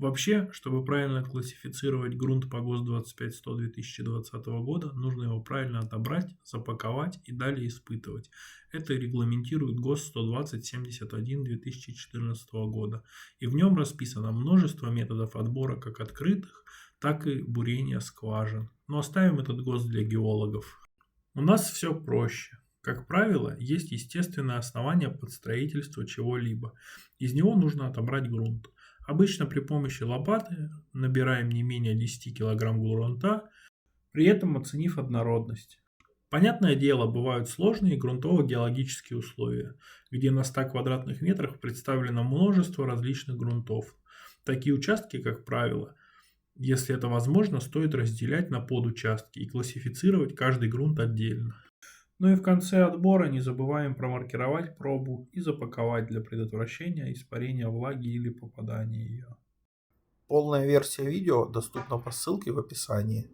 Вообще, чтобы правильно классифицировать грунт по ГОСТ 25-100 2020 года, нужно его правильно отобрать, запаковать и далее испытывать. Это регламентирует ГОСТ 120-71 2014 года. И в нем расписано множество методов отбора как открытых, так и бурения скважин. Но оставим этот ГОСТ для геологов. У нас все проще. Как правило, есть естественное основание под строительство чего-либо. Из него нужно отобрать грунт. Обычно при помощи лопаты набираем не менее 10 кг грунта, при этом оценив однородность. Понятное дело, бывают сложные грунтово-геологические условия, где на 100 квадратных метрах представлено множество различных грунтов. Такие участки, как правило, если это возможно, стоит разделять на подучастки и классифицировать каждый грунт отдельно. Ну и в конце отбора не забываем промаркировать пробу и запаковать для предотвращения испарения влаги или попадания ее. Полная версия видео доступна по ссылке в описании.